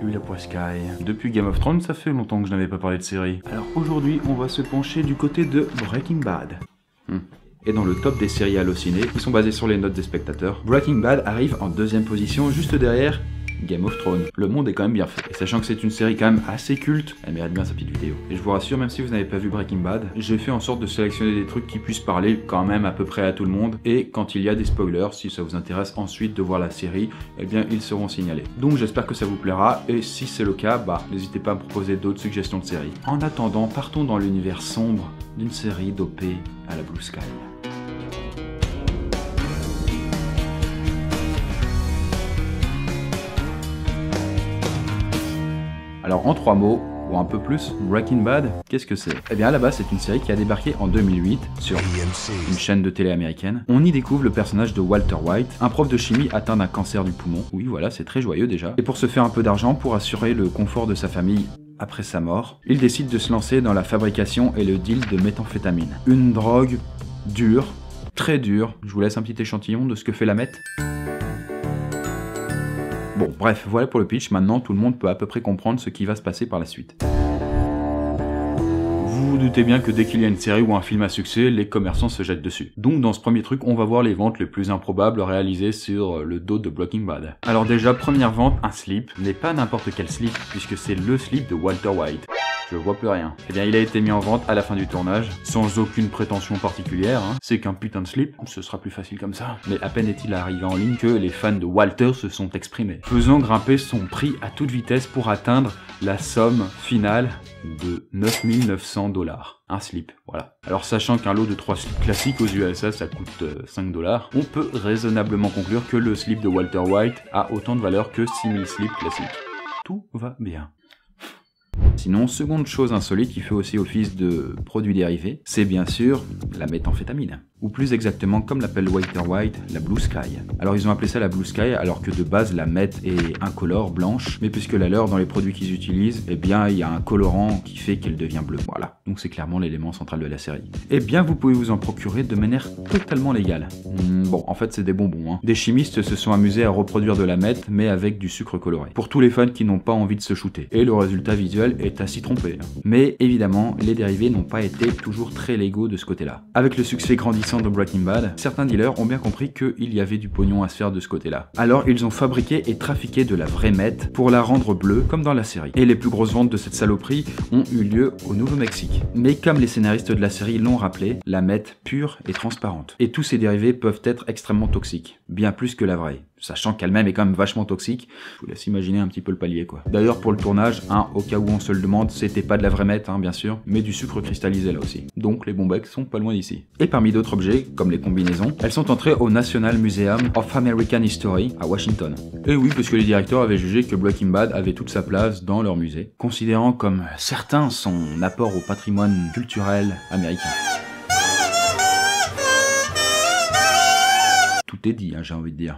Salut la poiscaille. Depuis Game of Thrones, ça fait longtemps que je n'avais pas parlé de série. Alors aujourd'hui, on va se pencher du côté de Breaking Bad. Et dans le top des séries hallucinées, qui sont basées sur les notes des spectateurs, Breaking Bad arrive en deuxième position, juste derrière Game of Thrones. Le monde est quand même bien fait. Et sachant que c'est une série quand même assez culte, elle mérite bien sa petite vidéo. Et je vous rassure, même si vous n'avez pas vu Breaking Bad, j'ai fait en sorte de sélectionner des trucs qui puissent parler quand même à peu près à tout le monde. Et quand il y a des spoilers, si ça vous intéresse ensuite de voir la série, eh bien ils seront signalés. Donc j'espère que ça vous plaira. Et si c'est le cas, n'hésitez pas à me proposer d'autres suggestions de séries. En attendant, partons dans l'univers sombre d'une série dopée à la Blue Sky. Alors en 3 mots, ou un peu plus, Breaking Bad, qu'est-ce que c'est? Eh bien à la base c'est une série qui a débarqué en 2008 sur une chaîne de télé américaine. On y découvre le personnage de Walter White, un prof de chimie atteint d'un cancer du poumon. Oui voilà, c'est très joyeux déjà. Et pour se faire un peu d'argent pour assurer le confort de sa famille après sa mort, il décide de se lancer dans la fabrication et le deal de méthamphétamine. Une drogue dure, très dure. Je vous laisse un petit échantillon de ce que fait la meth. Bon, bref, voilà pour le pitch. Maintenant, tout le monde peut à peu près comprendre ce qui va se passer par la suite. Vous vous doutez bien que dès qu'il y a une série ou un film à succès, les commerçants se jettent dessus. Donc dans ce premier truc, on va voir les ventes les plus improbables réalisées sur le dos de Breaking Bad. Alors déjà, première vente, un slip. Mais pas n'importe quel slip, puisque c'est le slip de Walter White. Je vois plus rien. Eh bien, il a été mis en vente à la fin du tournage, sans aucune prétention particulière. C'est qu'un putain de slip, ce sera plus facile comme ça. Mais à peine est-il arrivé en ligne que les fans de Walter se sont exprimés, faisant grimper son prix à toute vitesse pour atteindre la somme finale de 9 900 $. Un slip, voilà. Alors sachant qu'un lot de 3 slips classiques aux USA ça coûte 5 $, on peut raisonnablement conclure que le slip de Walter White a autant de valeur que 6000 slips classiques. Tout va bien. Sinon, seconde chose insolite qui fait aussi office de produit dérivé, c'est bien sûr la méthamphétamine. Ou plus exactement, comme l'appelle Walter White, la Blue Sky. Alors ils ont appelé ça la Blue Sky alors que de base la meth est incolore, blanche, mais puisque la leur dans les produits qu'ils utilisent, eh bien il y a un colorant qui fait qu'elle devient bleue. Voilà, donc c'est clairement l'élément central de la série. Eh bien vous pouvez vous en procurer de manière totalement légale. Bon, en fait c'est des bonbons. Des chimistes se sont amusés à reproduire de la meth, mais avec du sucre coloré. Pour tous les fans qui n'ont pas envie de se shooter. Et le résultat visuel est à s'y tromper. Mais évidemment, les dérivés n'ont pas été toujours très légaux de ce côté-là. Avec le succès grandissant de Breaking Bad, certains dealers ont bien compris qu'il y avait du pognon à se faire de ce côté-là. Alors ils ont fabriqué et trafiqué de la vraie meth pour la rendre bleue comme dans la série. Et les plus grosses ventes de cette saloperie ont eu lieu au Nouveau-Mexique. Mais comme les scénaristes de la série l'ont rappelé, la meth pure et transparente. Et tous ces dérivés peuvent être extrêmement toxiques, bien plus que la vraie. Sachant qu'elle-même est quand même vachement toxique, je vous laisse imaginer un petit peu le palier quoi. D'ailleurs pour le tournage, au cas où on se le demande, c'était pas de la vraie meth bien sûr, mais du sucre cristallisé là aussi. Donc les bons becs sont pas loin d'ici. Et parmi d'autres objets, comme les combinaisons, elles sont entrées au National Museum of American History à Washington. Et oui, parce que les directeurs avaient jugé que Breaking Bad avait toute sa place dans leur musée, considérant comme certain son apport au patrimoine culturel américain. Tout est dit, j'ai envie de dire.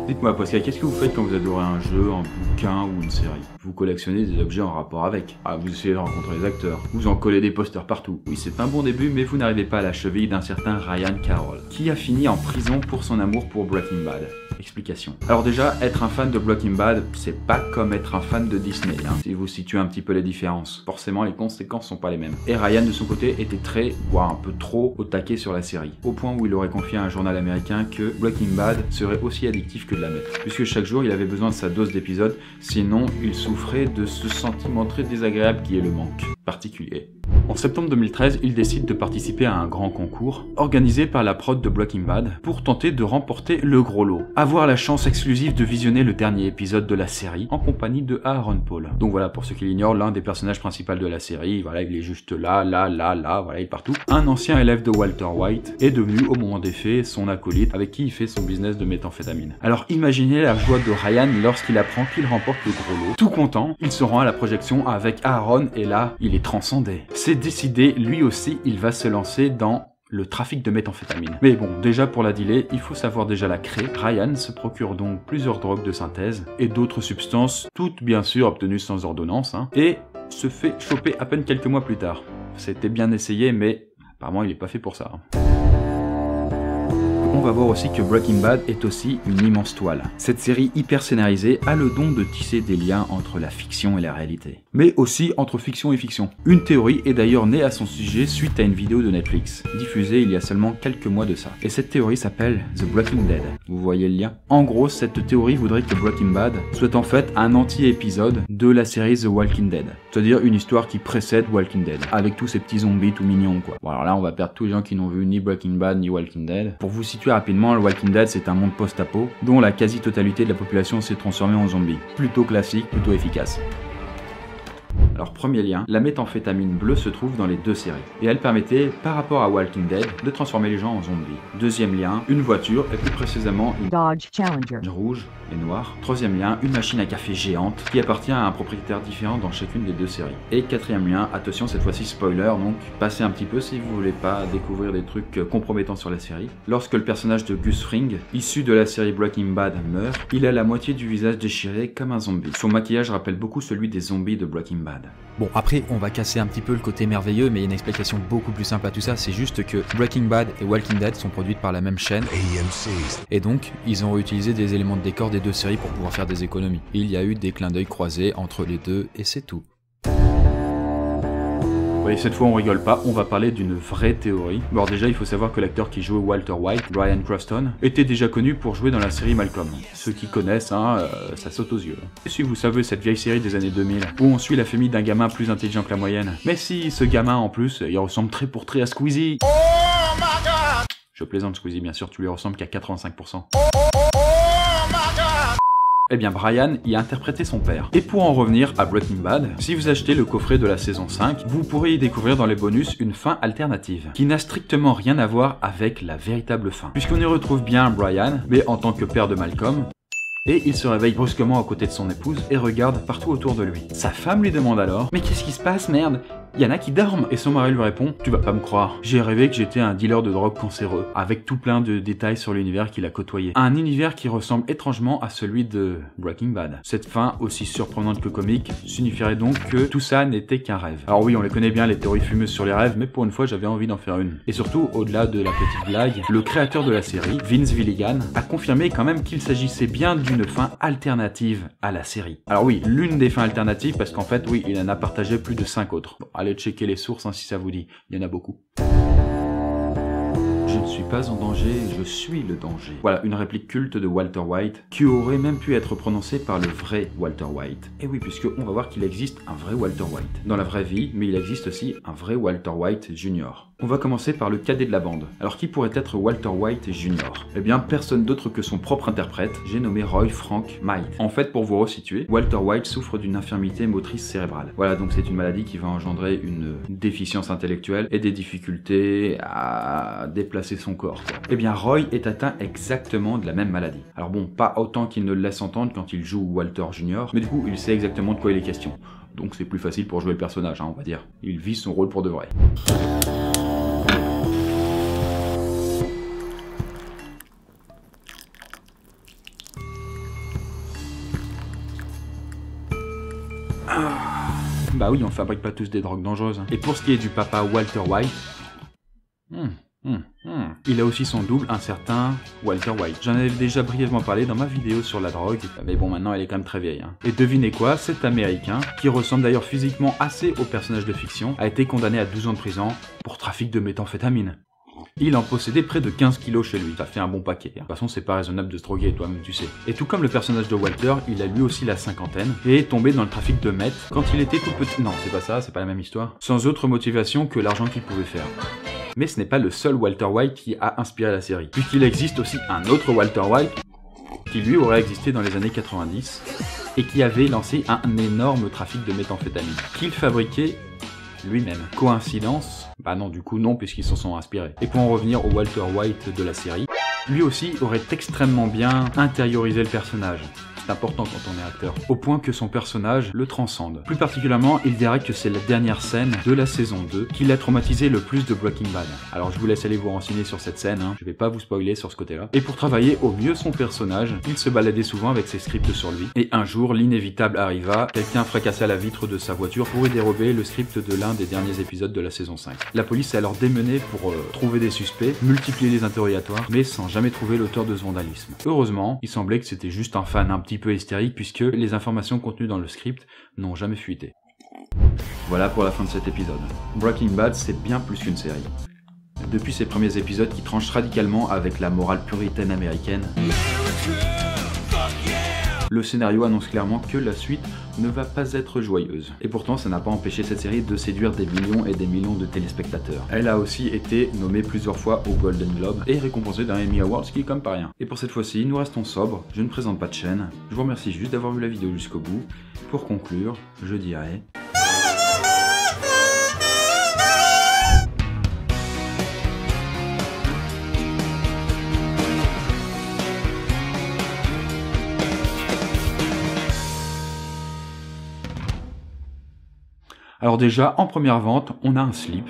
Dites-moi, Pascal, qu'est-ce que vous faites quand vous adorez un jeu, un bouquin ou une série? Vous collectionnez des objets en rapport avec. Vous essayez de rencontrer les acteurs. Vous en collez des posters partout. Oui, c'est un bon début, mais vous n'arrivez pas à la cheville d'un certain Ryan Carroll, qui a fini en prison pour son amour pour Breaking Bad. Explication. Alors déjà, être un fan de Breaking Bad, c'est pas comme être un fan de Disney, si vous situez un petit peu les différences. Forcément, les conséquences sont pas les mêmes. Et Ryan, de son côté, était très, voire un peu trop, au taquet sur la série. Au point où il aurait confié à un journal américain que Breaking Bad serait aussi addictif que de la meth. Puisque chaque jour, il avait besoin de sa dose d'épisodes, sinon il souffrait de ce sentiment très désagréable qui est le manque particulier. En septembre 2013, il décide de participer à un grand concours organisé par la prod de Breaking Bad pour tenter de remporter le gros lot. Avoir la chance exclusive de visionner le dernier épisode de la série en compagnie de Aaron Paul. Donc voilà, pour ceux qui l'ignorent, l'un des personnages principaux de la série, voilà, il est juste là, voilà, il est partout. Un ancien élève de Walter White est devenu, au moment des faits, son acolyte avec qui il fait son business de méthamphétamine. Alors imaginez la joie de Ryan lorsqu'il apprend qu'il remporte le gros lot. Tout content, il se rend à la projection avec Aaron et là, il est transcendé. C'est décidé, lui aussi, il va se lancer dans le trafic de méthamphétamine. Mais bon, déjà pour la dealer, il faut savoir déjà la créer. Ryan se procure donc plusieurs drogues de synthèse et d'autres substances, toutes bien sûr obtenues sans ordonnance, et se fait choper à peine quelques mois plus tard. C'était bien essayé, mais apparemment il est pas fait pour ça. on va voir aussi que Breaking Bad est aussi une immense toile. Cette série hyper scénarisée a le don de tisser des liens entre la fiction et la réalité. Mais aussi entre fiction et fiction. Une théorie est d'ailleurs née à son sujet suite à une vidéo de Netflix, diffusée il y a seulement quelques mois de ça. Et cette théorie s'appelle The Breaking Dead. Vous voyez le lien? En gros, cette théorie voudrait que Breaking Bad soit en fait un anti-épisode de la série The Walking Dead. C'est-à-dire une histoire qui précède Walking Dead, avec tous ces petits zombies tout mignons quoi. Bon alors là on va perdre tous les gens qui n'ont vu ni Breaking Bad ni Walking Dead. Pour vous situer rapidement, le Walking Dead c'est un monde post-apo, dont la quasi-totalité de la population s'est transformée en zombies. Plutôt classique, plutôt efficace. Alors premier lien, la méthamphétamine bleue se trouve dans les deux séries, et elle permettait, par rapport à Walking Dead, de transformer les gens en zombies. Deuxième lien, une voiture, et plus précisément une Dodge Challenger rouge et noire. Troisième lien, une machine à café géante, qui appartient à un propriétaire différent dans chacune des deux séries. Et quatrième lien, attention cette fois-ci spoiler, donc passez un petit peu si vous voulez pas découvrir des trucs compromettants sur la série. Lorsque le personnage de Gus Fring, issu de la série Breaking Bad, meurt, il a la moitié du visage déchiré comme un zombie. Son maquillage rappelle beaucoup celui des zombies de Breaking Bad. Bon, après, on va casser un petit peu le côté merveilleux, mais il y a une explication beaucoup plus simple à tout ça, c'est juste que Breaking Bad et Walking Dead sont produites par la même chaîne, et donc, ils ont réutilisé des éléments de décor des deux séries pour pouvoir faire des économies. Il y a eu des clins d'œil croisés entre les deux, et c'est tout. Oui, cette fois on rigole pas, on va parler d'une vraie théorie. Bon déjà il faut savoir que l'acteur qui jouait Walter White, Bryan Cranston, était déjà connu pour jouer dans la série Malcolm. Ceux qui connaissent, ça saute aux yeux. Et si vous savez cette vieille série des années 2000, où on suit la famille d'un gamin plus intelligent que la moyenne. Mais si, ce gamin en plus, il ressemble trait pour trait à Squeezie. Oh my god! Je plaisante Squeezie, bien sûr, tu lui ressembles qu'à 85%. Eh bien Brian y a interprété son père. Et pour en revenir à Breaking Bad, si vous achetez le coffret de la saison 5, vous pourrez y découvrir dans les bonus une fin alternative, qui n'a strictement rien à voir avec la véritable fin. Puisqu'on y retrouve bien Brian, mais en tant que père de Malcolm, et il se réveille brusquement à côté de son épouse et regarde partout autour de lui. Sa femme lui demande alors « Mais qu'est-ce qui se passe, merde ? Il y en a qui dorment !» Et son mari lui répond « Tu vas pas me croire, j'ai rêvé que j'étais un dealer de drogue cancéreux, avec tout plein de détails sur l'univers qu'il a côtoyé. Un univers qui ressemble étrangement à celui de Breaking Bad. » Cette fin, aussi surprenante que comique, signifierait donc que tout ça n'était qu'un rêve. Alors oui, on les connaît bien les théories fumeuses sur les rêves, mais pour une fois j'avais envie d'en faire une. Et surtout, au-delà de la petite blague, le créateur de la série, Vince Gilligan, a confirmé quand même qu'il s'agissait bien d'une fin alternative à la série. Alors oui, l'une des fins alternatives, parce qu'en fait, oui, il en a partagé plus de 5 autres. Bon, allez checker les sources si ça vous dit, il y en a beaucoup. Je ne suis pas en danger, je suis le danger. Voilà, une réplique culte de Walter White, qui aurait même pu être prononcée par le vrai Walter White. Et oui, puisque on va voir qu'il existe un vrai Walter White dans la vraie vie, mais il existe aussi un vrai Walter White Jr. On va commencer par le cadet de la bande. Alors qui pourrait être Walter White Jr. Eh bien personne d'autre que son propre interprète, j'ai nommé Roy Frank Might. En fait, pour vous resituer, Walter White souffre d'une infirmité motrice cérébrale. Voilà, donc c'est une maladie qui va engendrer une déficience intellectuelle et des difficultés à déplacer son corps. Eh bien Roy est atteint exactement de la même maladie. Alors bon, pas autant qu'il ne le laisse entendre quand il joue Walter Jr., mais du coup il sait exactement de quoi il est question. Donc c'est plus facile pour jouer le personnage, on va dire. Il vit son rôle pour de vrai. Bah oui, on fabrique pas tous des drogues dangereuses. Et pour ce qui est du papa Walter White, il a aussi son double, un certain Walter White. J'en avais déjà brièvement parlé dans ma vidéo sur la drogue, mais bon, maintenant elle est quand même très vieille. Et devinez quoi, cet Américain, qui ressemble d'ailleurs physiquement assez au personnage de fiction, a été condamné à 12 ans de prison pour trafic de méthamphétamine. Il en possédait près de 15 kilos chez lui, ça fait un bon paquet. De toute façon, c'est pas raisonnable de se droguer, toi-même tu sais. Et tout comme le personnage de Walter, il a lui aussi la cinquantaine, et est tombé dans le trafic de meth quand il était tout petit. Non, c'est pas ça, c'est pas la même histoire. Sans autre motivation que l'argent qu'il pouvait faire. Mais ce n'est pas le seul Walter White qui a inspiré la série, puisqu'il existe aussi un autre Walter White, qui lui aurait existé dans les années 90, et qui avait lancé un énorme trafic de méthamphétamine, qu'il fabriquait lui-même. Coïncidence? Bah non, du coup non, puisqu'ils s'en sont inspirés. Et pour en revenir au Walter White de la série, lui aussi aurait extrêmement bien intériorisé le personnage. c'est important quand on est acteur. Au point que son personnage le transcende. Plus particulièrement, il dirait que c'est la dernière scène de la saison 2 qui l'a traumatisé le plus de Breaking Bad. Alors je vous laisse aller vous renseigner sur cette scène, hein. Je vais pas vous spoiler sur ce côté-là. Et pour travailler au mieux son personnage, il se baladait souvent avec ses scripts sur lui. Et un jour, l'inévitable arriva, quelqu'un fracassa la vitre de sa voiture pour y dérober le script de l'un des derniers épisodes de la saison 5. La police s'est alors démenée pour trouver des suspects, multiplier les interrogatoires, mais sans jamais trouver l'auteur de ce vandalisme. Heureusement, il semblait que c'était juste un fan un petit peu hystérique puisque les informations contenues dans le script n'ont jamais fuité. Voilà pour la fin de cet épisode. Breaking Bad, c'est bien plus qu'une série. Depuis ses premiers épisodes qui tranchent radicalement avec la morale puritaine américaine, le scénario annonce clairement que la suite ne va pas être joyeuse. Et pourtant, ça n'a pas empêché cette série de séduire des millions et des millions de téléspectateurs. Elle a aussi été nommée plusieurs fois au Golden Globe et récompensée d'un Emmy Award, ce qui est comme pas rien. Et pour cette fois-ci, nous restons sobres, je ne présente pas de chaîne. Je vous remercie juste d'avoir vu la vidéo jusqu'au bout. Pour conclure, je dirais... Alors déjà, en première vente, on a un slip.